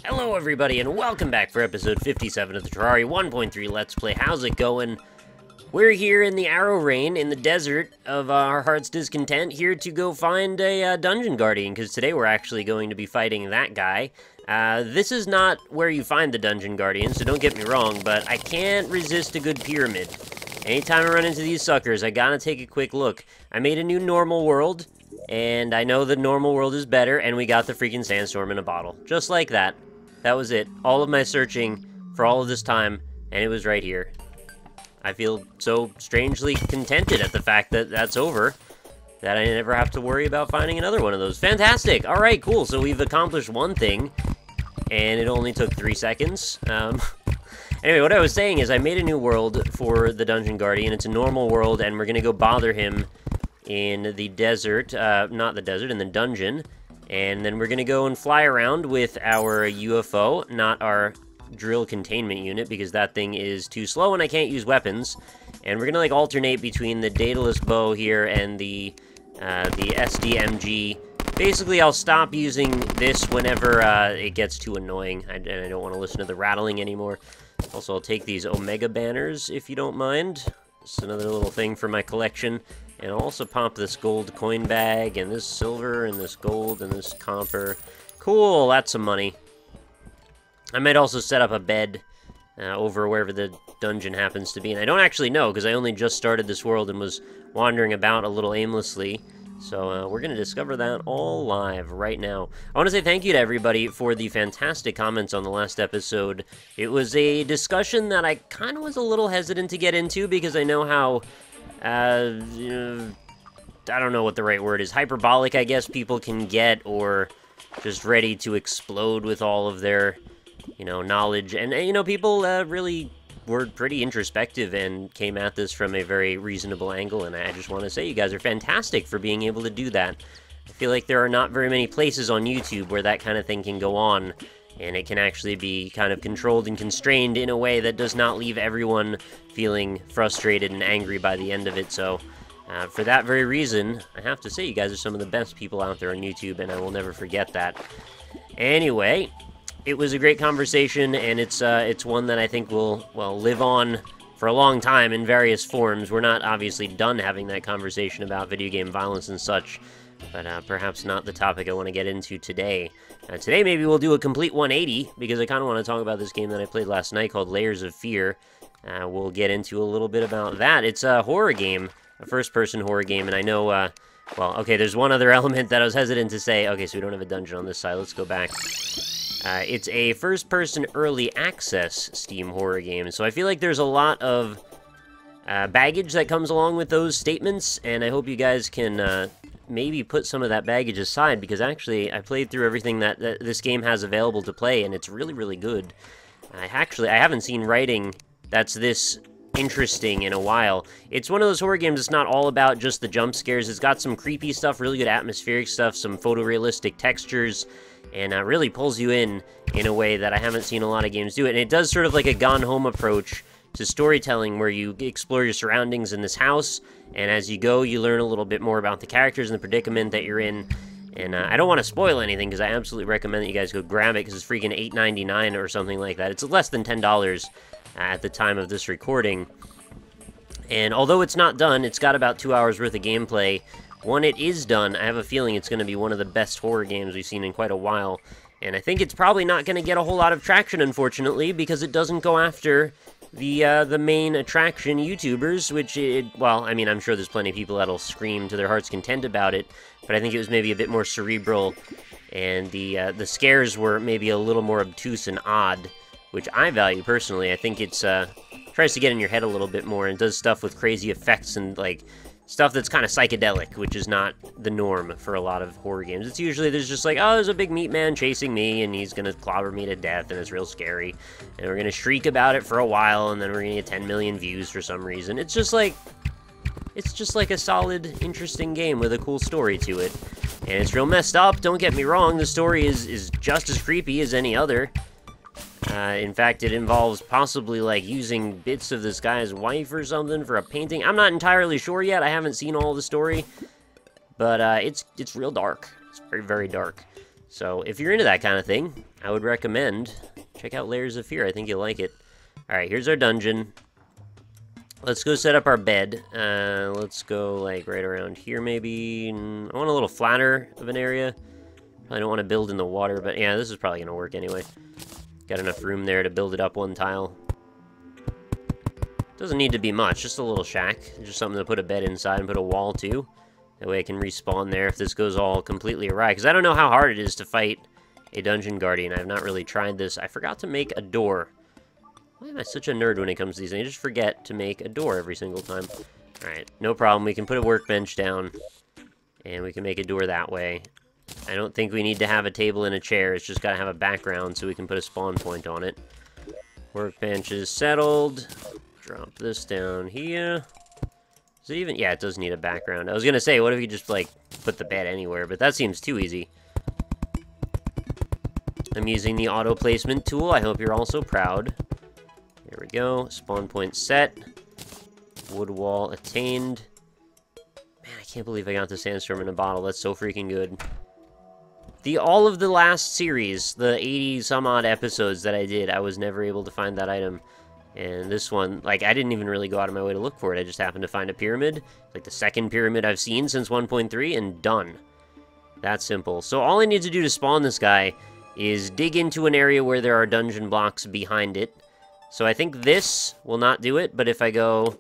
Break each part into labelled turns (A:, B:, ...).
A: Hello everybody and welcome back for episode 57 of the Terraria 1.3 Let's Play. How's it going? We're here in the Arrow Rain, in the desert of our heart's discontent, here to go find a dungeon guardian, because today we're actually going to be fighting that guy. This is not where you find the dungeon guardian, so don't get me wrong, but I can't resist a good pyramid. Anytime I run into these suckers, I gotta take a quick look. I made a new normal world, and I know the normal world is better, and we got the freaking sandstorm in a bottle. Just like that. That was it. All of my searching for all of this time, and it was right here. I feel so strangely contented at the fact that that's over, that I never have to worry about finding another one of those. Fantastic! Alright, cool. So we've accomplished one thing, and it only took 3 seconds. Anyway, what I was saying is I made a new world for the Dungeon Guardian. It's a normal world, and we're gonna go bother him in the desert. Not the desert, in the dungeon. And then we're gonna go and fly around with our UFO, not our drill containment unit, because that thing is too slow and I can't use weapons. And we're gonna like alternate between the Daedalus bow here and the SDMG. Basically, I'll stop using this whenever it gets too annoying, and I don't want to listen to the rattling anymore. Also, I'll take these Omega banners, if you don't mind. Just another little thing for my collection. And I'll also pop this gold coin bag, and this silver, and this gold, and this copper. Cool, that's some money. I might also set up a bed over wherever the dungeon happens to be. And I don't actually know, because I only just started this world and was wandering about a little aimlessly. So we're going to discover that all live right now. I want to say thank you to everybody for the fantastic comments on the last episode. It was a discussion that I kind of was a little hesitant to get into, because I know how... I don't know what the right word is. Hyperbolic, I guess, people can get, or just ready to explode with all of their, knowledge. And, people really were pretty introspective and came at this from a very reasonable angle, and I just want to say you guys are fantastic for being able to do that. I feel like there are not very many places on YouTube where that kind of thing can go on, and it can actually be kind of controlled and constrained in a way that does not leave everyone feeling frustrated and angry by the end of it. So, for that very reason, I have to say you guys are some of the best people out there on YouTube, and I will never forget that. Anyway, it was a great conversation, and it's one that I think will, well, live on for a long time in various forms. We're not obviously done having that conversation about video game violence and such, but perhaps not the topic I want to get into today. Today maybe we'll do a complete 180, because I kind of want to talk about this game that I played last night called Layers of Fear. We'll get into a little bit about that. It's a horror game, a first-person horror game, and I know, well, okay, there's one other element that I was hesitant to say. Okay, so we don't have a dungeon on this side. Let's go back. It's a first-person early access Steam horror game, so I feel like there's a lot of baggage that comes along with those statements, and I hope you guys can maybe put some of that baggage aside, because actually I played through everything that this game has available to play, and it's really, really good. I haven't seen writing that's this interesting in a while. It's one of those horror games that's not all about just the jump scares. It's got some creepy stuff, really good atmospheric stuff, some photorealistic textures, and really pulls you in a way that I haven't seen a lot of games do it. And it does sort of like a Gone Home approach to storytelling, where you explore your surroundings in this house, and as you go, you learn a little bit more about the characters and the predicament that you're in. And I don't want to spoil anything, because I absolutely recommend that you guys go grab it, because it's freaking $8.99 or something like that. It's less than $10 at the time of this recording. And although it's not done, it's got about 2 hours worth of gameplay. When it is done, I have a feeling it's going to be one of the best horror games we've seen in quite a while. And I think it's probably not going to get a whole lot of traction, unfortunately, because it doesn't go after the main attraction YouTubers, which well, I mean, I'm sure there's plenty of people that'll scream to their heart's content about it, but I think it was maybe a bit more cerebral, and the scares were maybe a little more obtuse and odd, which I value personally. I think it's tries to get in your head a little bit more, and does stuff with crazy effects and like stuff that's kind of psychedelic, which is not the norm for a lot of horror games. It's usually there's just like, oh, there's a big meat man chasing me, and he's gonna clobber me to death, and it's real scary, and we're gonna shriek about it for a while, and then we're gonna get 10 million views for some reason. It's just like a solid, interesting game with a cool story to it, and it's real messed up. Don't get me wrong, the story is just as creepy as any other. In fact, it involves possibly, like, using bits of this guy's wife or something for a painting. I'm not entirely sure yet. I haven't seen all the story. But, it's real dark. It's very, very dark. So, if you're into that kind of thing, I would recommend check out Layers of Fear. I think you'll like it. Alright, here's our dungeon. Let's go set up our bed. Let's go, like, right around here, maybe. I want a little flatter of an area. Probably don't want to build in the water, but yeah, this is probably going to work anyway. Got enough room there to build it up one tile. Doesn't need to be much, just a little shack. Just something to put a bed inside and put a wall to. That way I can respawn there if this goes all completely awry. Because I don't know how hard it is to fight a dungeon guardian. I have not really tried this. I forgot to make a door. Why am I such a nerd when it comes to these things? I just forget to make a door every single time. Alright, no problem. We can put a workbench down. And we can make a door that way. I don't think we need to have a table and a chair. It's just got to have a background so we can put a spawn point on it. Workbench is settled. Drop this down here. Is it even? Yeah, it does need a background. I was going to say, what if you just, like, put the bed anywhere? But that seems too easy. I'm using the auto placement tool. I hope you're also proud. There we go. Spawn point set. Wood wall attained. Man, I can't believe I got the sandstorm in a bottle. That's so freaking good. All of the last series, the 80 some odd episodes that I did, I was never able to find that item. And this one, like, I didn't even really go out of my way to look for it. I just happened to find a pyramid. Like the second pyramid I've seen since 1.3, and done. That simple. So all I need to do to spawn this guy is dig into an area where there are dungeon blocks behind it. So I think this will not do it, but if I go...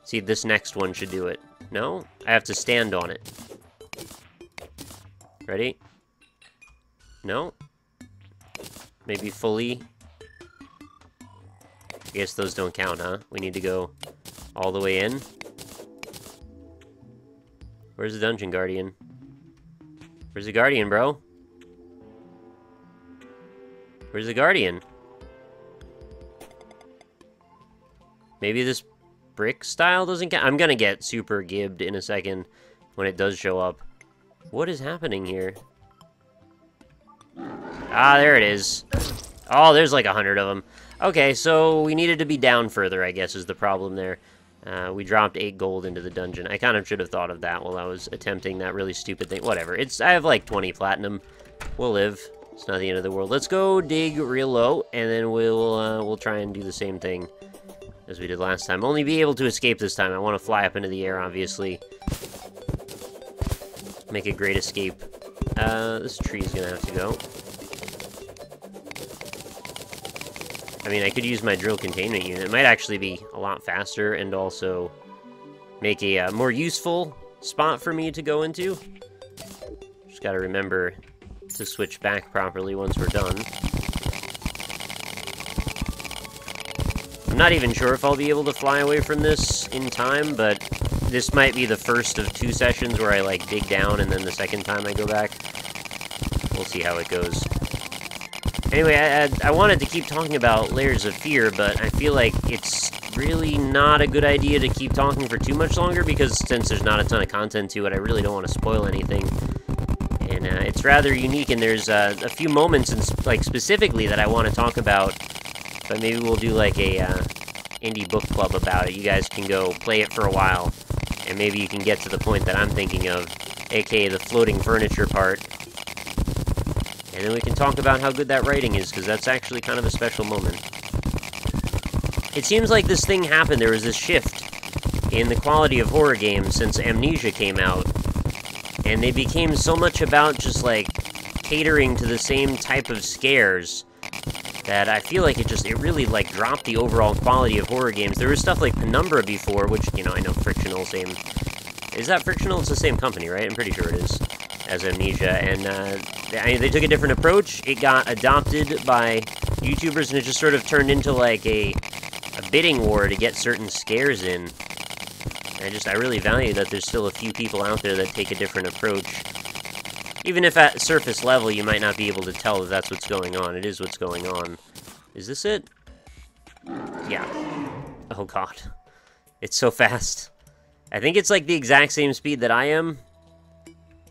A: See, this next one should do it. No? I have to stand on it. Ready? No? Maybe fully... I guess those don't count, huh? We need to go all the way in. Where's the dungeon guardian? Where's the guardian, bro? Where's the guardian? Maybe this brick style doesn't count? I'm gonna get super gibbed in a second when it does show up. What is happening here? Ah, there it is. Oh, there's like 100 of them. Okay, so we needed to be down further, I guess, is the problem there. We dropped 8 gold into the dungeon. I kind of should have thought of that while I was attempting that really stupid thing. Whatever. I have like 20 platinum. We'll live. It's not the end of the world. Let's go dig real low, and then we'll try and do the same thing as we did last time. Only be able to escape this time. I want to fly up into the air, obviously. Make a great escape. This tree's gonna have to go. I mean, I could use my drill containment unit. It might actually be a lot faster and also make a more useful spot for me to go into. Just gotta remember to switch back properly once we're done. I'm not even sure if I'll be able to fly away from this in time, but this might be the first of 2 sessions where I, like, dig down and then the second time I go back. We'll see how it goes. Anyway, I wanted to keep talking about Layers of Fear, but I feel like it's really not a good idea to keep talking for too much longer, because since there's not a ton of content to it, I really don't want to spoil anything. And it's rather unique, and there's a few moments, like, specifically that I want to talk about, but maybe we'll do, like, a indie book club about it. You guys can go play it for a while, and maybe you can get to the point that I'm thinking of, aka the floating furniture part. And then we can talk about how good that writing is, because that's actually kind of a special moment. It seems like this thing happened. There was this shift in the quality of horror games since Amnesia came out. And they became so much about just, like, catering to the same type of scares that I feel like it really, like, dropped the overall quality of horror games. There was stuff like Penumbra before, which, you know, I know Frictional, same... Is that Frictional? It's the same company, right? I'm pretty sure it is. As Amnesia, and they took a different approach. It got adopted by YouTubers, and it just sort of turned into like a bidding war to get certain scares in. And I really value that there's still a few people out there that take a different approach. Even if at surface level you might not be able to tell that that's what's going on. It is what's going on. Is this it? Yeah. Oh god. It's so fast. I think it's like the exact same speed that I am.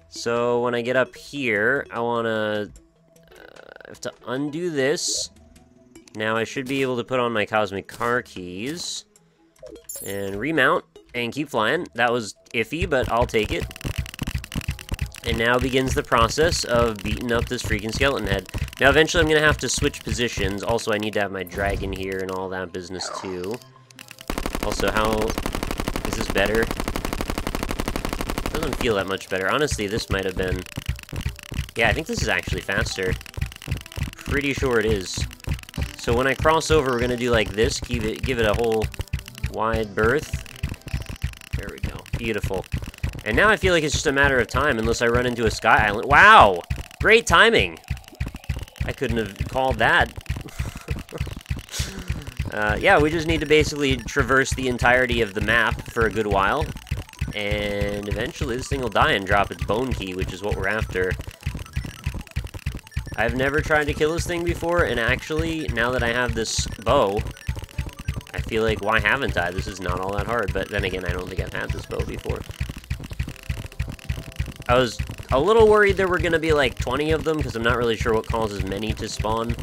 A: So when I get up here, I want to have to undo this. Now I should be able to put on my cosmic car keys and remount and keep flying. That was iffy, but I'll take it. And now begins the process of beating up this freaking skeleton head. Now, eventually I'm going to have to switch positions. Also, I need to have my dragon here and all that business, too. Also, how... is this better? Doesn't feel that much better. Honestly, this might have been... yeah, I think this is actually faster. Pretty sure it is. So when I cross over, we're going to do like this. Give it a whole wide berth. There we go. Beautiful. And now I feel like it's just a matter of time unless I run into a sky island. Wow! Great timing! I couldn't have called that. Yeah, we just need to basically traverse the entirety of the map for a good while. And eventually this thing will die and drop its bone key, which is what we're after. I've never tried to kill this thing before, and actually, now that I have this bow, I feel like, why haven't I? This is not all that hard, but then again, I don't think I've had this bow before. I was a little worried there were going to be like 20 of them, because I'm not really sure what causes many to spawn.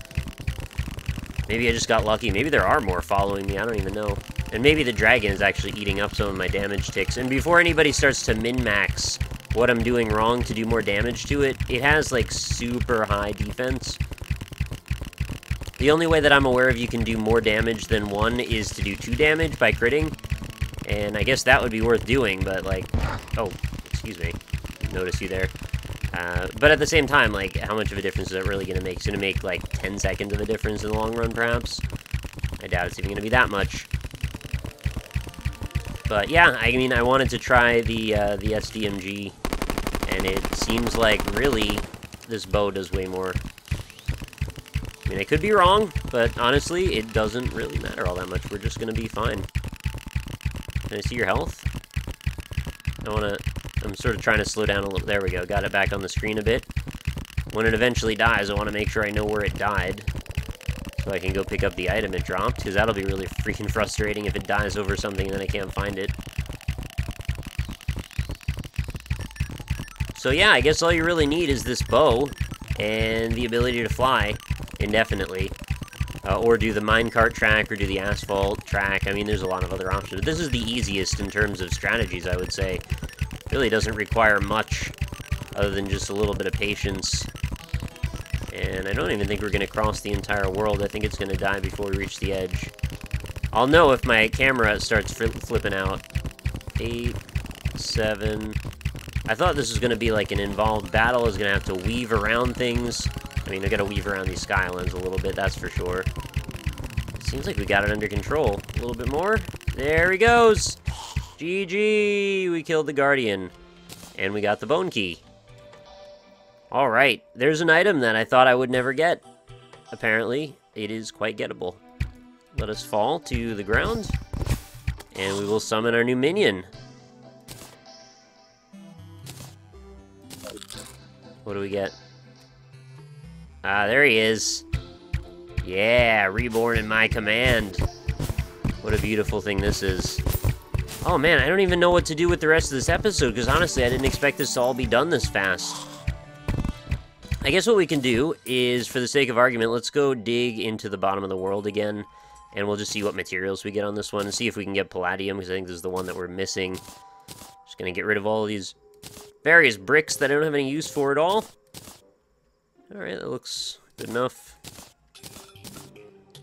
A: Maybe I just got lucky. Maybe there are more following me. I don't even know. And maybe the dragon is actually eating up some of my damage ticks. And before anybody starts to min-max what I'm doing wrong to do more damage to it, it has like super high defense. The only way that I'm aware of you can do more damage than 1 is to do 2 damage by critting. And I guess that would be worth doing, but like... oh, excuse me. Notice you there. But at the same time, like, how much of a difference is that really going to make? It's going to make, like, 10 seconds of a difference in the long run, perhaps? I doubt it's even going to be that much. But, yeah, I mean, I wanted to try the SDMG, and it seems like, really, this bow does way more. I mean, I could be wrong, but honestly, it doesn't really matter all that much. We're just going to be fine. Can I see your health? I'm sort of trying to slow down a little. There we go. Got it back on the screen a bit. When it eventually dies, I want to make sure I know where it died, so I can go pick up the item it dropped, because that'll be really freaking frustrating if it dies over something and then I can't find it. So yeah, I guess all you really need is this bow and the ability to fly indefinitely. Or do the minecart track, or do the asphalt track. I mean, there's a lot of other options. This is the easiest in terms of strategies, I would say. Really doesn't require much other than just a little bit of patience. And I don't even think we're going to cross the entire world. I think it's going to die before we reach the edge. I'll know if my camera starts flipping out. 8, 7... I thought this was going to be like an involved battle. I was going to have to weave around things. I mean, I got to weave around these skylands a little bit, that's for sure. Seems like we got it under control. A little bit more. There he goes! GG! We killed the Guardian. And we got the bone key. Alright, there's an item that I thought I would never get. Apparently, it is quite gettable. Let us fall to the ground, and we will summon our new minion. What do we get? Ah, there he is. Yeah, reborn in my command. What a beautiful thing this is. Oh man, I don't even know what to do with the rest of this episode, because honestly, I didn't expect this to all be done this fast. I guess what we can do is, for the sake of argument, let's go dig into the bottom of the world again, and we'll just see what materials we get on this one, and see if we can get palladium, because I think this is the one that we're missing. Just gonna get rid of all of these various bricks that I don't have any use for at all. Alright, that looks good enough.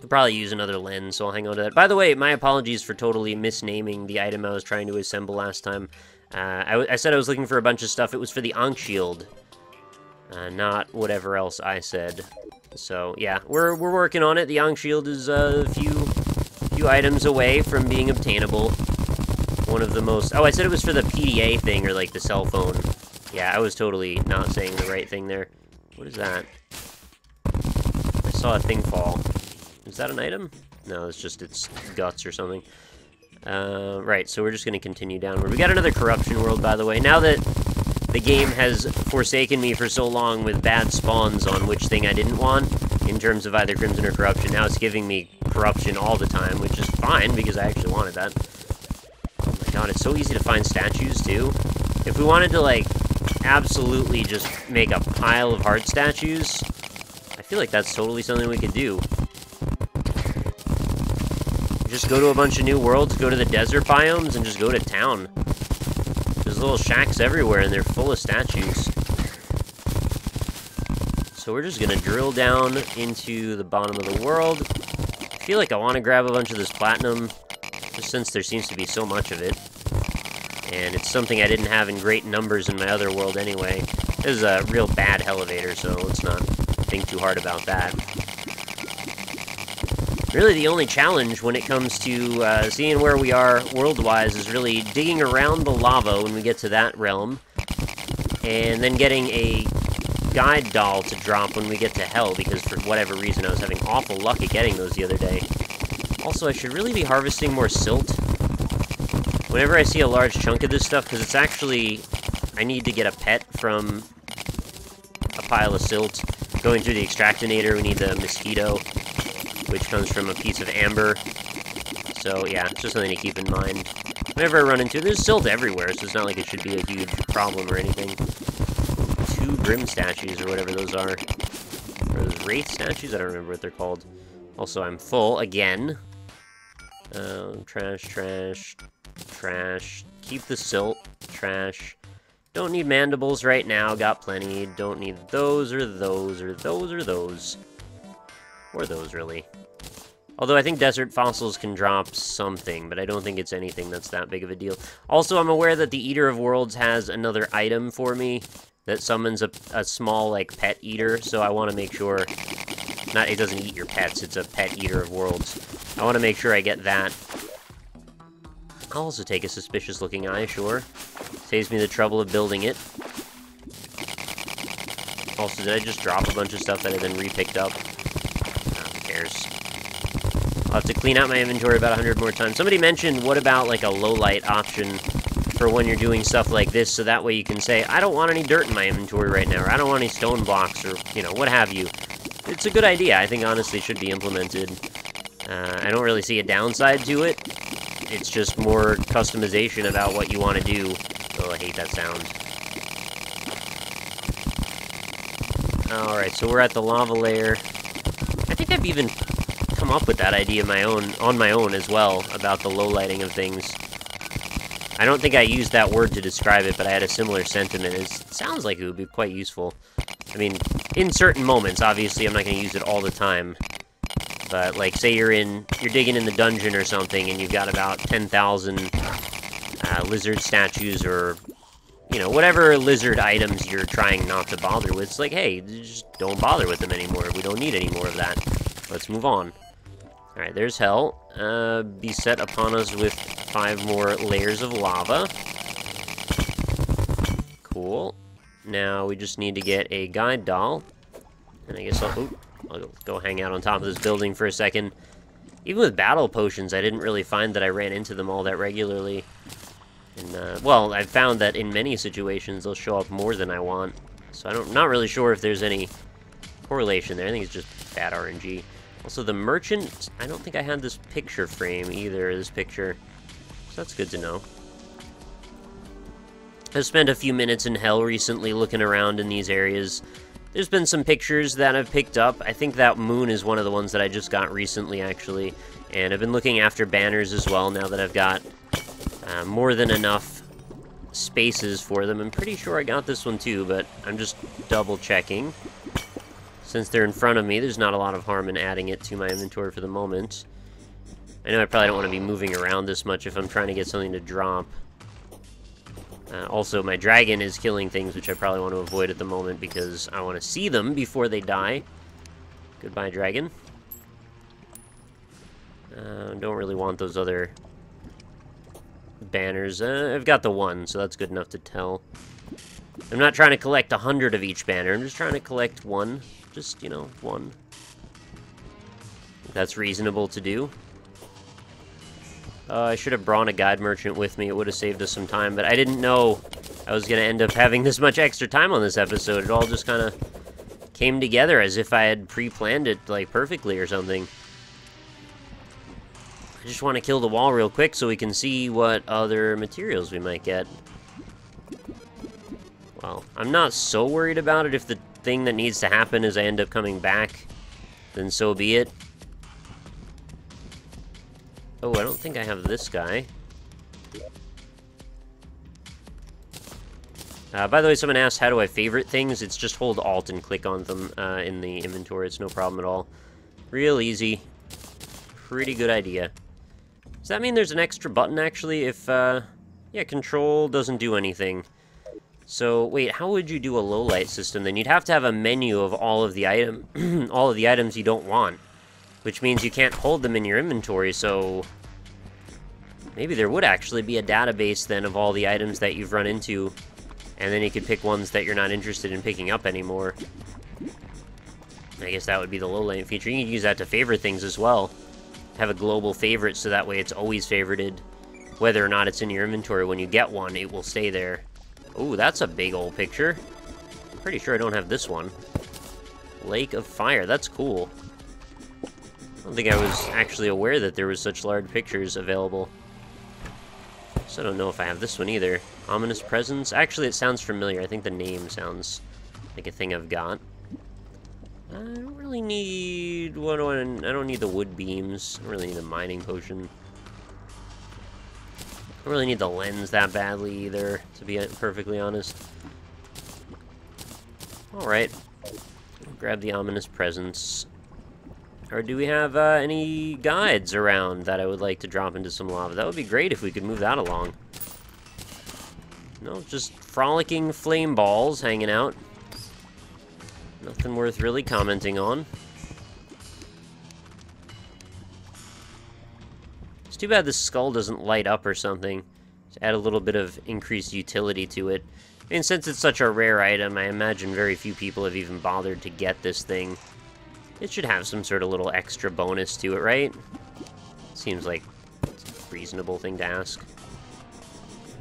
A: I'll probably use another lens, so I'll hang on to that. By the way, my apologies for totally misnaming the item I was trying to assemble last time. I said I was looking for a bunch of stuff. It was for the Ankh Shield. Not whatever else I said. So, yeah, we're working on it. The Ankh Shield is a few items away from being obtainable. One of the most... oh, I said it was for the PDA thing, or like the cell phone. Yeah, I was totally not saying the right thing there. What is that? I saw a thing fall. Is that an item? No, it's just its guts or something. Right, so we're just going to continue downward. We got another corruption world, by the way. Now that the game has forsaken me for so long with bad spawns on which thing I didn't want, in terms of either Crimson or Corruption, now it's giving me Corruption all the time, which is fine, because I actually wanted that. Oh my god, it's so easy to find statues, too. If we wanted to, like, absolutely just make a pile of heart statues, I feel like that's totally something we could do. Just go to a bunch of new worlds, go to the desert biomes, and just go to town. There's little shacks everywhere, and they're full of statues. So we're just gonna drill down into the bottom of the world. I feel like I want to grab a bunch of this platinum, just since there seems to be so much of it. And it's something I didn't have in great numbers in my other world anyway. This is a real bad elevator, so let's not think too hard about that. Really, the only challenge when it comes to seeing where we are world-wise is really digging around the lava when we get to that realm, and then getting a guide doll to drop when we get to hell, because for whatever reason I was having awful luck at getting those the other day. Also, I should really be harvesting more silt whenever I see a large chunk of this stuff, because it's actually... I need to get a pet from a pile of silt. Going through the extractinator, we need the mosquito, which comes from a piece of amber. So, yeah, it's just something to keep in mind. Whenever I run into it, there's silt everywhere, so it's not like it should be a huge problem or anything. 2 Grim statues, or whatever those are. Are those Wraith statues? I don't remember what they're called. Also, I'm full, again. Trash, trash, trash. Keep the silt. Trash. Don't need mandibles right now, got plenty. Don't need those, or those, or those, or those. Or those, really. Although I think desert fossils can drop something, but I don't think it's anything that's that big of a deal. Also, I'm aware that the Eater of Worlds has another item for me that summons a small, like, pet eater, so I want to make sure... it doesn't eat your pets, it's a pet Eater of Worlds. I want to make sure I get that. I'll also take a suspicious-looking eye, sure. Saves me the trouble of building it. Also, did I just drop a bunch of stuff that I then re-picked up? Who cares? I'll have to clean out my inventory about 100 more times. Somebody mentioned, what about, like, a low-light option for when you're doing stuff like this, so that way you can say, I don't want any dirt in my inventory right now, or I don't want any stone blocks, or, you know, what have you. It's a good idea. I think, honestly, it should be implemented. I don't really see a downside to it. It's just more customization about what you want to do. Oh, I hate that sound. Alright, so we're at the lava layer. I think I've even come up with that idea on my own as well, about the low lighting of things. I don't think I used that word to describe it, but I had a similar sentiment. It sounds like it would be quite useful. I mean, in certain moments, obviously I'm not going to use it all the time. But, like, say you're digging in the dungeon or something, and you've got about 10,000 lizard statues, or, you know, whatever lizard items you're trying not to bother with. It's like, hey, just don't bother with them anymore. We don't need any more of that. Let's move on. Alright, there's hell. Beset upon us with 5 more layers of lava. Cool. Now we just need to get a guide doll. And I guess I'll go hang out on top of this building for a second. Even with battle potions, I didn't really find that I ran into them all that regularly. And, well, I've found that in many situations they'll show up more than I want. So I'm not really sure if there's any correlation there. I think it's just bad RNG. Also, the merchant, I don't think I had this picture frame either, this picture. So that's good to know. I've spent a few minutes in hell recently looking around in these areas. There's been some pictures that I've picked up. I think that moon is one of the ones that I just got recently, actually. And I've been looking after banners as well, now that I've got more than enough spaces for them. I'm pretty sure I got this one too, but I'm just double-checking. Since they're in front of me, there's not a lot of harm in adding it to my inventory for the moment. I know I probably don't want to be moving around this much if I'm trying to get something to drop. Also, my dragon is killing things, which I probably want to avoid at the moment because I want to see them before they die. Goodbye, dragon. Don't really want those other banners. I've got the one, so that's good enough to tell. I'm not trying to collect 100 of each banner. I'm just trying to collect one. Just, you know, one. That's reasonable to do. I should have brought a guide merchant with me. It would have saved us some time, but I didn't know I was going to end up having this much extra time on this episode. It all just kind of came together as if I had pre-planned it, like, perfectly or something. I just want to kill the wall real quick so we can see what other materials we might get. Well, I'm not so worried about it. If the thing that needs to happen is I end up coming back, then so be it. Oh, I don't think I have this guy. By the way, someone asked, how do I favorite things? It's just hold Alt and click on them in the inventory. It's no problem at all. Real easy. Pretty good idea. Does that mean there's an extra button, actually, if, yeah, control doesn't do anything. So, wait, how would you do a low light system, then? You'd have to have a menu of all of the all of the items you don't want, which means you can't hold them in your inventory, so maybe there would actually be a database, then, of all the items that you've run into, and then you could pick ones that you're not interested in picking up anymore. I guess that would be the low light feature. You can use that to favorite things as well. Have a global favorite, so that way it's always favorited. Whether or not it's in your inventory, when you get one, it will stay there. Ooh, that's a big old picture. I'm pretty sure I don't have this one. Lake of Fire, that's cool. I don't think I was actually aware that there was such large pictures available. So I don't know if I have this one either. Ominous Presence. Actually, it sounds familiar. I think the name sounds like a thing I've got. I don't really need... I don't need the wood beams. I don't really need the mining potion. I don't really need the lens that badly either, to be perfectly honest. Alright. Grab the Ominous Presence. Or do we have any guides around that I would like to drop into some lava? That would be great if we could move that along. No, just frolicking flame balls hanging out. Nothing worth really commenting on. It's too bad this skull doesn't light up or something. To add a little bit of increased utility to it. I mean, since it's such a rare item, I imagine very few people have even bothered to get this thing. It should have some sort of little extra bonus to it, right? Seems like a reasonable thing to ask.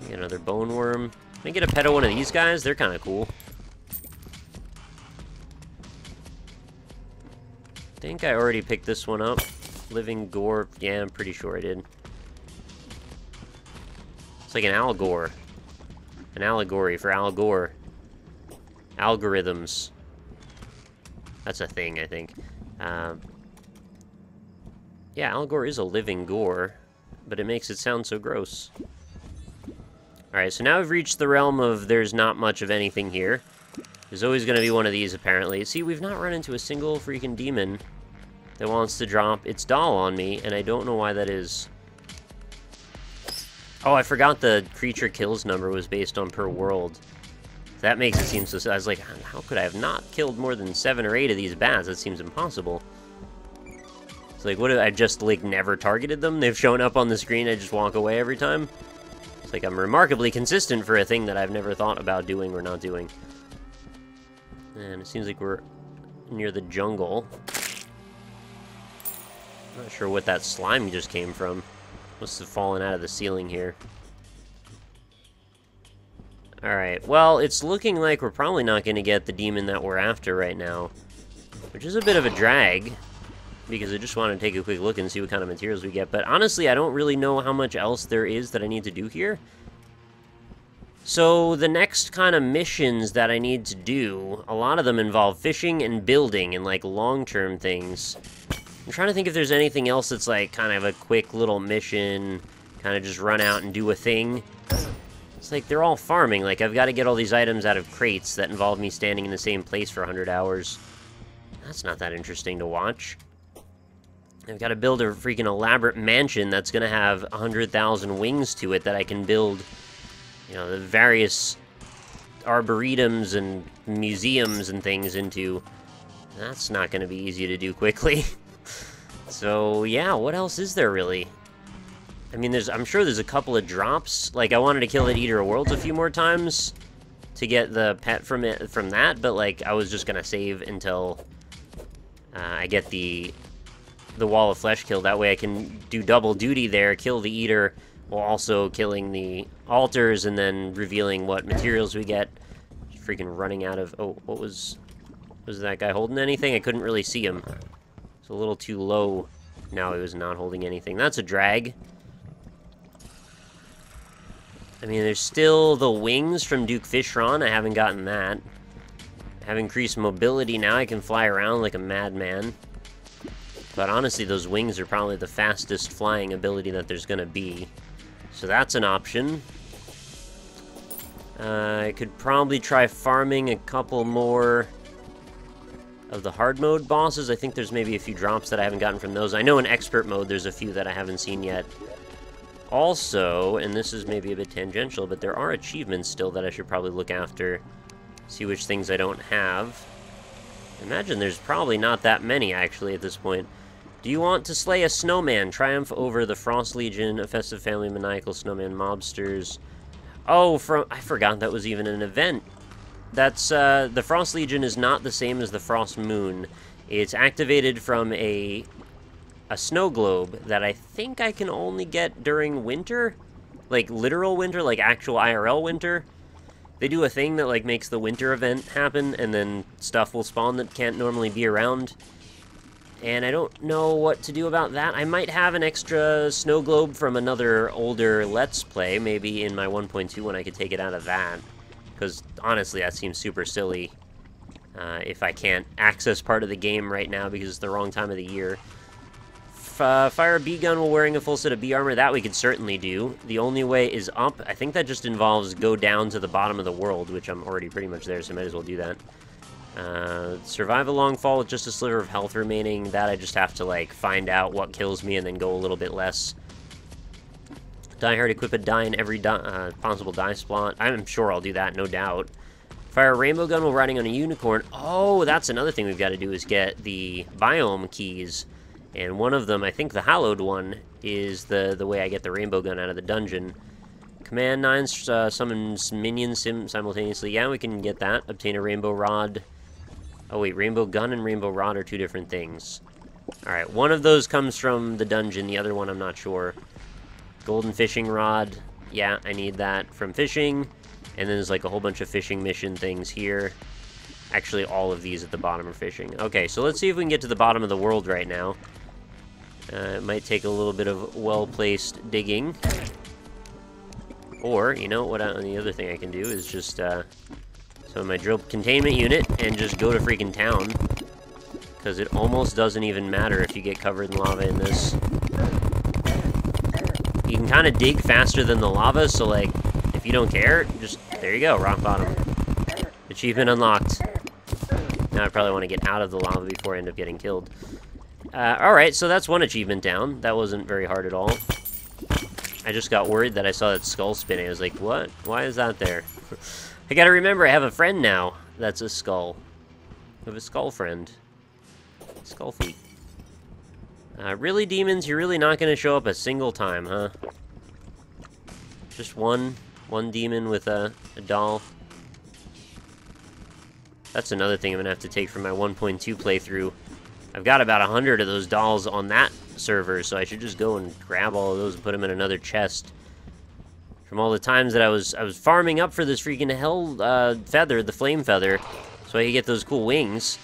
A: Get another bone worm. Can I get a pet of one of these guys? They're kind of cool. I think I already picked this one up. Living Gore. Yeah, I'm pretty sure I did. It's like an Algor. An allegory for Al Gore. Algorithms. That's a thing, I think. Yeah, Al Gore is a living gore, but it makes it sound so gross. Alright, so now we've reached the realm of there's not much of anything here. There's always going to be one of these, apparently. See, we've not run into a single freaking demon that wants to drop its doll on me, and I don't know why that is. Oh, I forgot the creature kills number was based on per world. That makes it seem so... I was like, how could I have not killed more than 7 or 8 of these bats? That seems impossible. It's like, what if I just, like, never targeted them? They've shown up on the screen, I just walk away every time? It's like I'm remarkably consistent for a thing that I've never thought about doing or not doing. And it seems like we're near the jungle. I'm not sure what that slime just came from. Must have fallen out of the ceiling here. Alright, well, it's looking like we're probably not going to get the demon that we're after right now. Which is a bit of a drag, because I just want to take a quick look and see what kind of materials we get. But honestly, I don't really know how much else there is that I need to do here. So, the next kind of missions that I need to do, a lot of them involve fishing and building and, like, long-term things. I'm trying to think if there's anything else that's, like, kind of a quick little mission, kind of just run out and do a thing. It's like, they're all farming. Like, I've got to get all these items out of crates that involve me standing in the same place for 100 hours. That's not that interesting to watch. I've got to build a freaking elaborate mansion that's going to have 100,000 wings to it that I can build, you know, the various arboretums and museums and things into. That's not going to be easy to do quickly. So, yeah, what else is there, really? I mean, I'm sure there's a couple of drops. Like, I wanted to kill that Eater of Worlds a few more times to get the pet from that, but, like, I was just gonna save until I get the Wall of Flesh kill. That way I can do double duty there, kill the Eater, while also killing the altars, and then revealing what materials we get. Just freaking running out of... Oh, what was that guy holding anything? I couldn't really see him. It's a little too low. Now he was not holding anything. That's a drag. I mean, there's still the wings from Duke Fishron. I haven't gotten that. I have increased mobility now. I can fly around like a madman. But honestly, those wings are probably the fastest flying ability that there's going to be. So that's an option. I could probably try farming a couple more of the hard mode bosses. I think there's maybe a few drops that I haven't gotten from those. I know in expert mode there's a few that I haven't seen yet. Also, and this is maybe a bit tangential, but there are achievements still that I should probably look after. See which things I don't have. I imagine there's probably not that many, actually, at this point. Do you want to slay a snowman? Triumph over the Frost Legion, a festive family, maniacal snowman mobsters. Oh, I forgot that was even an event. That's, the Frost Legion is not the same as the Frost Moon. It's activated from a snow globe that I think I can only get during winter. Like, literal winter, like actual IRL winter. They do a thing that, like, makes the winter event happen, and then stuff will spawn that can't normally be around. And I don't know what to do about that. I might have an extra snow globe from another older Let's Play, maybe in my 1.2 when I could take it out of that. Because, honestly, that seems super silly if I can't access part of the game right now because it's the wrong time of the year. Fire a bee gun while wearing a full set of bee armor. That we could certainly do. The only way is up. I think that just involves go down to the bottom of the world, which I'm already pretty much there, so I might as well do that. Survive a long fall with just a sliver of health remaining. That I just have to, like, find out what kills me and then go a little bit less. Die hard, equip a die in every possible die slot. I'm sure I'll do that, no doubt. Fire a rainbow gun while riding on a unicorn. Oh, that's another thing we've got to do is get the biome keys. And one of them, I think the hallowed one, is the way I get the rainbow gun out of the dungeon. Command 9 summons minions simultaneously. Yeah, we can get that. Obtain a rainbow rod. Oh wait, rainbow gun and rainbow rod are two different things. Alright, one of those comes from the dungeon, the other one I'm not sure. Golden fishing rod. Yeah, I need that from fishing. And then there's like a whole bunch of fishing mission things here. Actually, all of these at the bottom are fishing. Okay, so let's see if we can get to the bottom of the world right now. It might take a little bit of well-placed digging. Or, you know, the other thing I can do is just, so my drill containment unit and just go to freaking town. Because it almost doesn't even matter if you get covered in lava in this. You can kind of dig faster than the lava, so, like, if you don't care, just, there you go, rock bottom. Achievement unlocked. Now I probably want to get out of the lava before I end up getting killed. Alright, so that's one achievement down. That wasn't very hard at all. I just got worried that I saw that skull spinning. I was like, what? Why is that there? I gotta remember, I have a friend now. That's a skull. I have a skull friend. Skull feet. Really, demons? You're really not gonna show up a single time, huh? Just one demon with a doll. That's another thing I'm gonna have to take from my 1.2 playthrough. I've got about 100 of those dolls on that server, so I should just go and grab all of those and put them in another chest. From all the times that I was farming up for this freaking hell feather, the flame feather, so I could get those cool wings,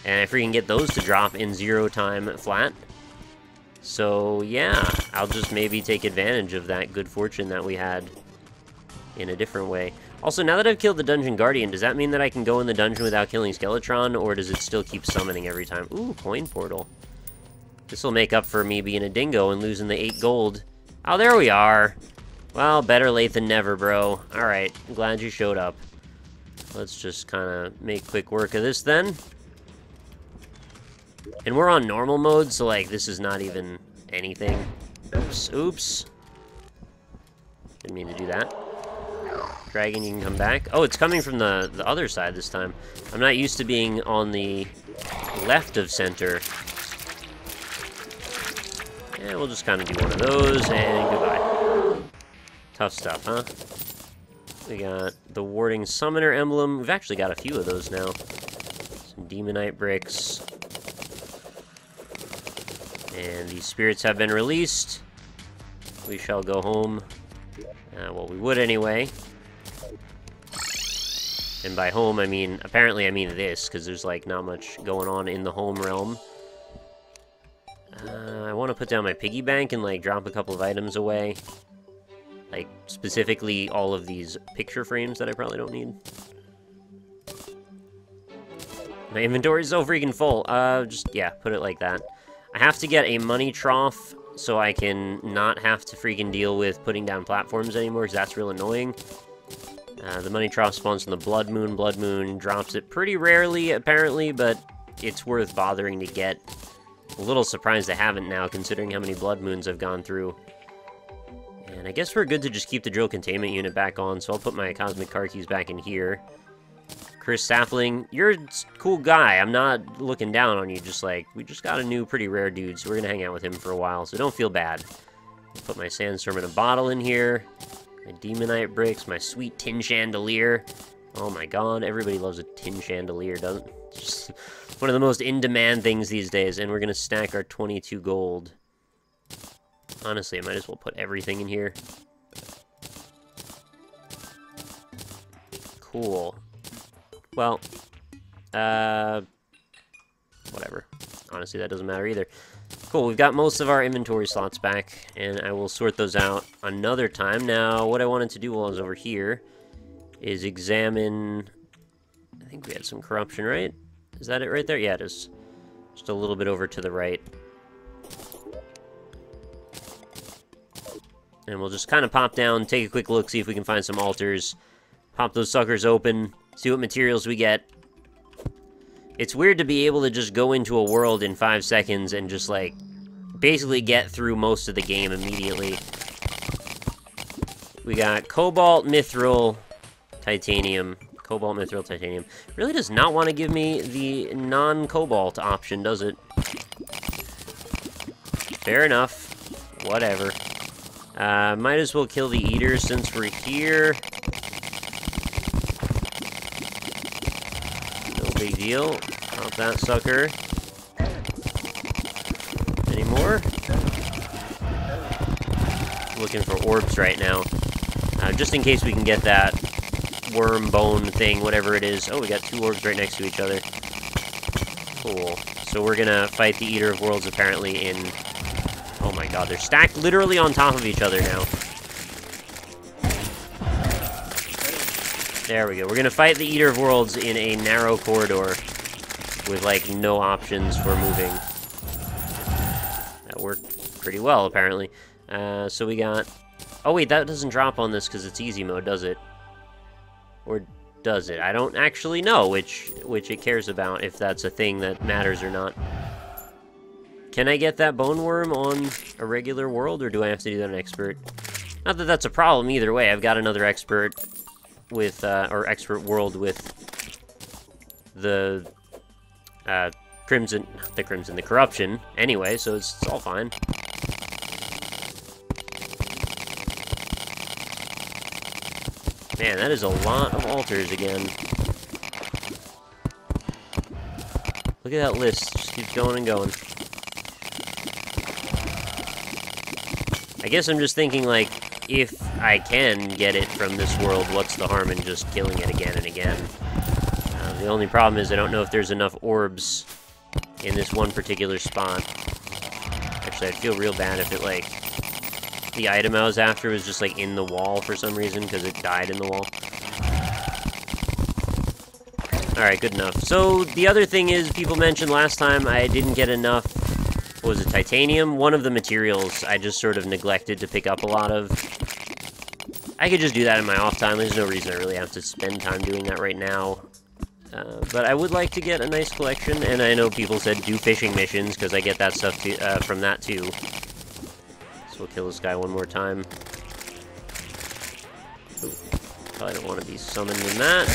A: and I freaking get those to drop in 0 time flat. So yeah, I'll just maybe take advantage of that good fortune that we had in a different way. Also, now that I've killed the Dungeon Guardian, does that mean that I can go in the dungeon without killing Skeletron, or does it still keep summoning every time? Ooh, coin portal. This will make up for me being a dingo and losing the 8 gold. Oh, there we are. Well, better late than never, bro. Alright, I'm glad you showed up. Let's just kind of make quick work of this, then. And we're on normal mode, so, like, this is not even anything. Oops, oops. Didn't mean to do that. Dragon, you can come back. Oh, it's coming from the other side this time. I'm not used to being on the left of center. Yeah, we'll just kind of do one of those, and goodbye. Tough stuff, huh? We got the Warding Summoner emblem. We've actually got a few of those now. Some Demonite bricks. And these spirits have been released. We shall go home. Well, we would anyway. And by home, I mean, apparently I mean this, because there's, like, not much going on in the home realm. I want to put down my piggy bank and, like, drop a couple of items away. Like, specifically all of these picture frames that I probably don't need. My inventory is so freaking full. Just, yeah, put it like that. I have to get a money trough so I can not have to freaking deal with putting down platforms anymore, because that's real annoying. The money trough spawns from the Blood Moon. Blood Moon drops it pretty rarely, apparently, but it's worth bothering to get. A little surprised I haven't now, considering how many Blood Moons I've gone through. And I guess we're good to just keep the drill containment unit back on, so I'll put my cosmic car keys back in here. Chris Sapling, you're a cool guy. I'm not looking down on you, just like, we just got a new pretty rare dude, so we're gonna hang out with him for a while, so don't feel bad. Put my sandstorm in a bottle in here. My demonite bricks, my sweet tin chandelier. Oh my god, everybody loves a tin chandelier, doesn't it? It's just one of the most in-demand things these days, and we're gonna stack our 22 gold. Honestly, I might as well put everything in here. Cool. Well, whatever. Honestly, that doesn't matter either. Cool, we've got most of our inventory slots back, and I will sort those out another time. Now, what I wanted to do while I was over here is examine... I think we had some corruption, right? Is that it right there? Yeah, it is. Just a little bit over to the right. And we'll just kind of pop down, take a quick look, see if we can find some altars. Pop those suckers open, see what materials we get. It's weird to be able to just go into a world in 5 seconds and just, like, basically get through most of the game immediately. We got cobalt, mithril, titanium. Cobalt, mithril, titanium. Really does not want to give me the non-cobalt option, does it? Fair enough. Whatever. Might as well kill the eater since we're here. No big deal. Pop that sucker. Any more? Looking for orbs right now. Just in case we can get that worm bone thing, whatever it is. Oh, we got 2 orbs right next to each other. Cool. So we're gonna fight the Eater of Worlds apparently in... Oh my god, they're stacked literally on top of each other now. There we go. We're gonna fight the Eater of Worlds in a narrow corridor with, like, no options for moving. That worked pretty well, apparently. So we got... Oh wait, that doesn't drop on this because it's easy mode, does it? Or does it? I don't actually know which it cares about, if that's a thing that matters or not. Can I get that bone worm on a regular world, or do I have to do that on expert? Not that that's a problem either way. I've got another expert with, or expert world with the, crimson, not the crimson, the corruption anyway, so it's all fine. Man, that is a lot of altars again. Look at that list, just keeps going and going. I guess I'm just thinking, like, if I can get it from this world, what's the harm in just killing it again and again? The only problem is I don't know if there's enough orbs in this one particular spot. Actually, I'd feel real bad if it, like, the item I was after was just, like, in the wall for some reason, because it died in the wall. Alright, good enough. So, the other thing is, people mentioned last time I didn't get enough... What was it, titanium? One of the materials I just sort of neglected to pick up a lot of. I could just do that in my off time. There's no reason I really have to spend time doing that right now. But I would like to get a nice collection, and I know people said do fishing missions, because I get that stuff from that too. So we'll kill this guy one more time. Ooh, probably don't want to be summoned in that.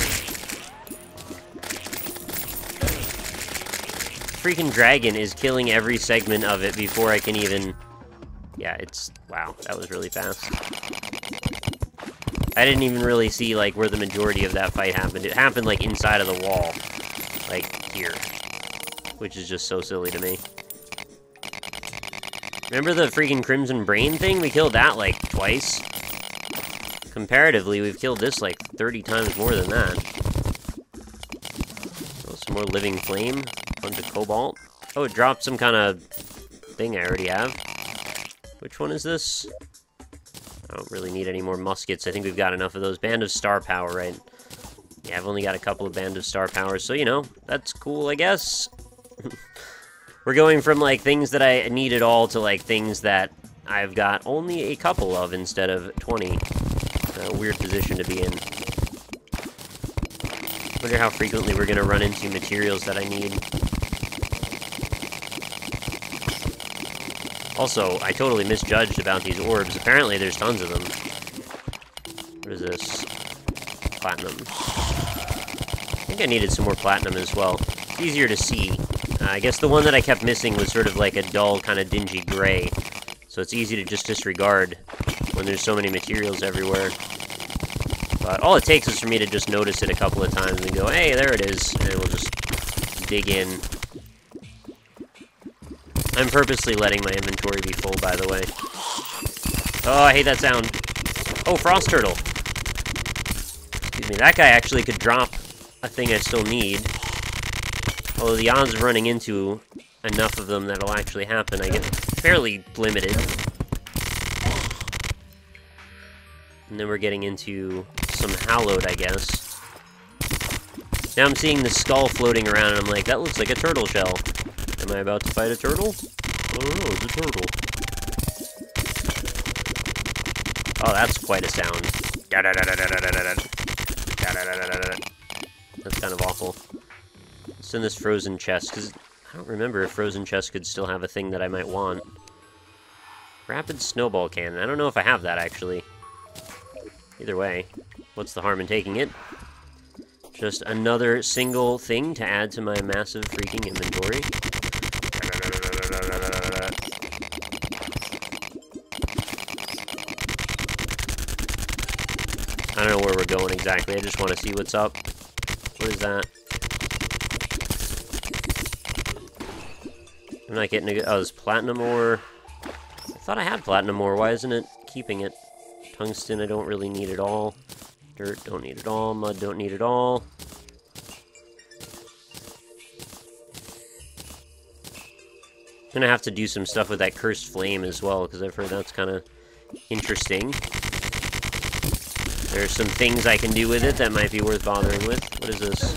A: Freaking dragon is killing every segment of it before I can even... Yeah, it's... Wow, that was really fast. I didn't even really see, like, where the majority of that fight happened. It happened, like, inside of the wall. Like, here. Which is just so silly to me. Remember the freaking Crimson Brain thing? We killed that, like, twice. Comparatively, we've killed this, like, 30 times more than that. Oh, some more Living Flame. Bunch of cobalt. Oh, it dropped some kind of thing I already have. Which one is this? I don't really need any more muskets. I think we've got enough of those. Band of Star Power, right? Yeah, I've only got a couple of Band of Star Power, so, you know, that's cool, I guess. We're going from, like, things that I needed all to, like, things that I've got only a couple of instead of 20. A weird position to be in. Wonder how frequently we're gonna run into materials that I need. Also, I totally misjudged about these orbs. Apparently there's tons of them. What is this? Platinum. I think I needed some more platinum as well. It's easier to see. I guess the one that I kept missing was sort of like a dull, kind of dingy gray. So it's easy to just disregard when there's so many materials everywhere. But all it takes is for me to just notice it a couple of times and go, hey, there it is. And we'll just dig in. I'm purposely letting my inventory be full, by the way. Oh, I hate that sound. Oh, frost turtle. Excuse me, that guy actually could drop a thing I still need. Although the odds of running into enough of them that'll actually happen, I get fairly limited. And then we're getting into some hallowed, I guess. Now I'm seeing the skull floating around, and I'm like, that looks like a turtle shell. Am I about to fight a turtle? Oh no, it's a turtle. Oh, that's quite a sound. That's kind of awful. It's in this frozen chest, because I don't remember if frozen chests could still have a thing that I might want. Rapid snowball cannon. I don't know if I have that, actually. Either way, what's the harm in taking it? Just another single thing to add to my massive freaking inventory. I don't know where we're going exactly. I just want to see what's up. What is that? I'm not getting a good... Oh, it's platinum ore. I thought I had platinum ore. Why isn't it keeping it? Tungsten, I don't really need at all. Dirt, don't need at all. Mud, don't need at all. I'm gonna have to do some stuff with that cursed flame as well, because I've heard that's kind of interesting. There's some things I can do with it that might be worth bothering with. What is this?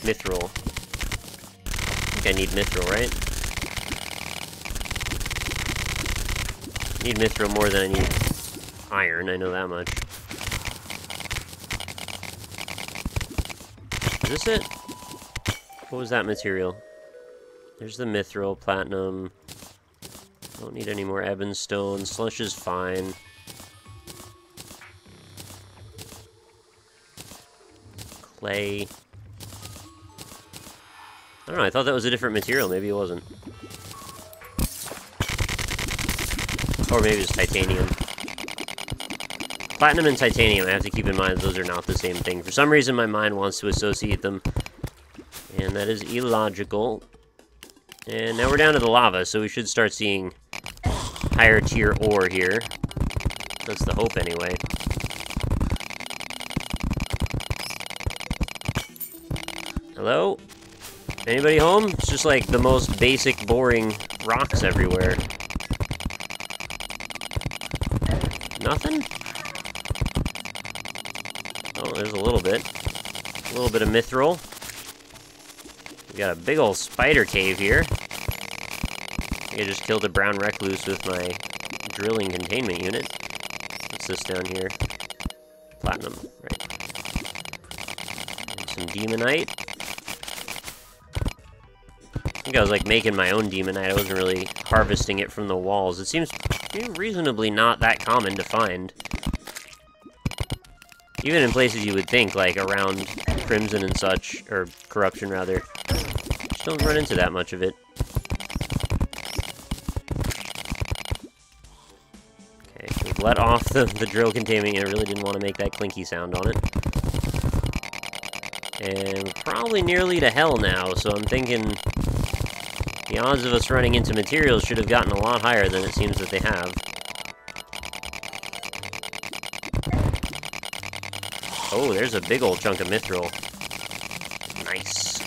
A: Mithril. I think I need mithril, right? I need mithril more than I need iron, I know that much. Is this it? What was that material? There's the mithril, platinum. Don't need any more ebon stone. Slush is fine. Clay. I don't know, I thought that was a different material. Maybe it wasn't. Or maybe it's titanium. Platinum and titanium, I have to keep in mind those are not the same thing. For some reason, my mind wants to associate them. And that is illogical. And now we're down to the lava, so we should start seeing higher tier ore here. That's the hope, anyway. Hello? Anybody home? It's just like the most basic, boring rocks everywhere. Nothing? Oh, there's a little bit. A little bit of mithril. We got a big old spider cave here. I just killed a brown recluse with my drilling containment unit. What's this down here? Platinum, right. And some demonite. I think I was like making my own demonite. I wasn't really harvesting it from the walls. It seems reasonably not that common to find. Even in places you would think, like around Crimson and such, or Corruption rather. Just don't run into that much of it. Okay, we've let off the drill containment. I really didn't want to make that clinky sound on it. And we're probably nearly to hell now, so I'm thinking the odds of us running into materials should have gotten a lot higher than it seems that they have. Oh, there's a big old chunk of mithril. Nice.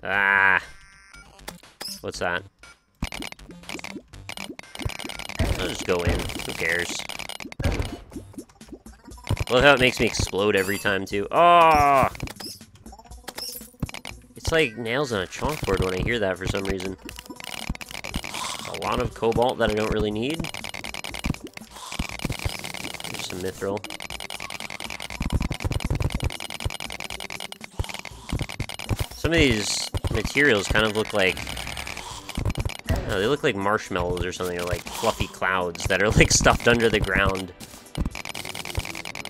A: Ah. What's that? I'll just go in. Who cares? Love how it makes me explode every time, too. Oh! It's like nails on a chalkboard when I hear that for some reason. A lot of cobalt that I don't really need. There's some mithril. some of these materials kind of look like... they look like marshmallows or something, or like fluffy clouds that are like stuffed under the ground.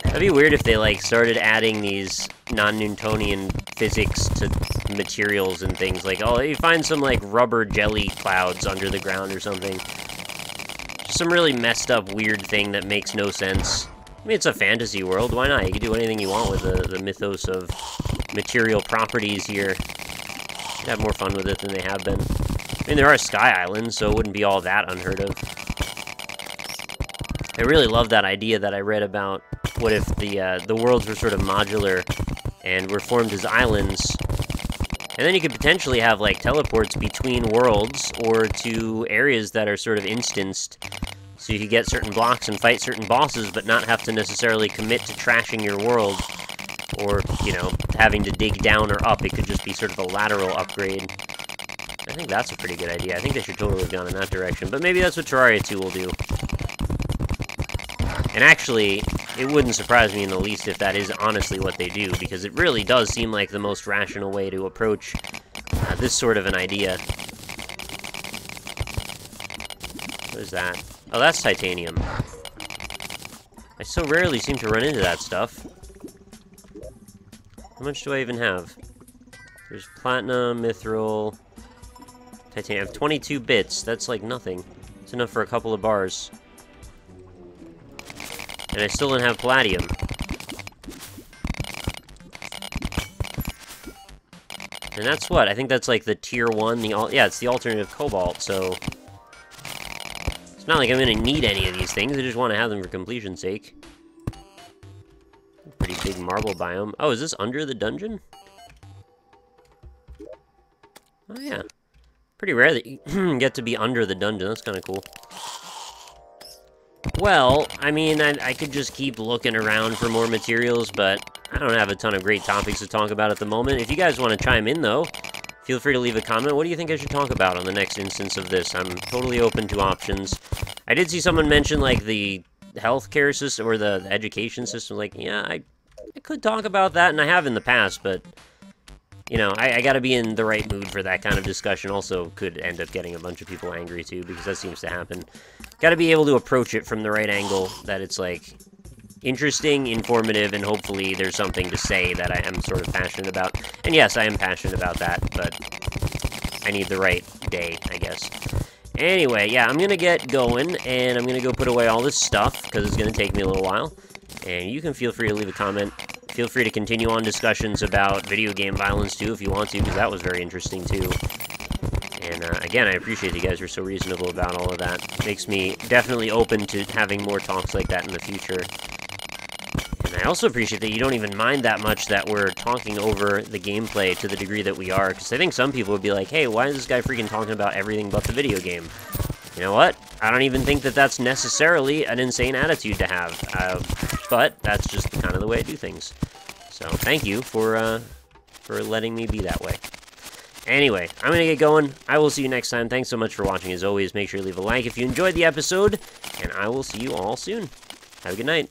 A: That'd be weird if they like started adding these non-Newtonian physics to materials and things. Like, oh, you find some like rubber jelly clouds under the ground or something. Just some really messed up weird thing that makes no sense. I mean, it's a fantasy world, why not? You can do anything you want with the mythos of material properties here. You'd have more fun with it than they have been. I mean, there are sky islands, so it wouldn't be all that unheard of. I really love that idea that I read about what if the worlds were sort of modular and were formed as islands, and then you could potentially have, like, teleports between worlds or to areas that are sort of instanced, so you could get certain blocks and fight certain bosses, but not have to necessarily commit to trashing your world, or, you know, having to dig down or up. It could just be sort of a lateral upgrade. I think that's a pretty good idea. I think they should totally have gone in that direction, but maybe that's what Terraria 2 will do. And actually, it wouldn't surprise me in the least if that is honestly what they do, because it really does seem like the most rational way to approach this sort of an idea. What is that? Oh, that's titanium. I so rarely seem to run into that stuff. How much do I even have? There's platinum, mithril, titanium. I have 22 bits. That's like nothing. It's enough for a couple of bars. And I still don't have palladium. And that's what? I think that's like the tier 1, yeah, it's the alternative cobalt, so... It's not like I'm gonna need any of these things, I just want to have them for completion's sake. Pretty big marble biome. Oh, is this under the dungeon? Oh, yeah. Pretty rare that you get to be under the dungeon, that's kind of cool. Well, I mean, I could just keep looking around for more materials, but I don't have a ton of great topics to talk about at the moment. If you guys want to chime in, though, feel free to leave a comment. What do you think I should talk about on the next instance of this? I'm totally open to options. I did see someone mention, like, the healthcare system, or the education system. Like, yeah, I could talk about that, and I have in the past, but... You know, I gotta be in the right mood for that kind of discussion. Also, could end up getting a bunch of people angry, too, because that seems to happen. Gotta be able to approach it from the right angle, that it's, like, interesting, informative, and hopefully there's something to say that I am sort of passionate about. And yes, I am passionate about that, but I need the right day, I guess. Anyway, yeah, I'm gonna get going, and I'm gonna go put away all this stuff, because it's gonna take me a little while. And you can feel free to leave a comment. Feel free to continue on discussions about video game violence, too, if you want to, because that was very interesting, too. And, again, I appreciate you guys are so reasonable about all of that. It makes me definitely open to having more talks like that in the future. And I also appreciate that you don't even mind that much that we're talking over the gameplay to the degree that we are, because I think some people would be like, hey, why is this guy freaking talking about everything but the video game? You know what? I don't even think that that's necessarily an insane attitude to have, but that's just kind of the way I do things. So, thank you for letting me be that way. Anyway, I'm gonna get going. I will see you next time. Thanks so much for watching. As always, make sure to leave a like if you enjoyed the episode, and I will see you all soon. Have a good night.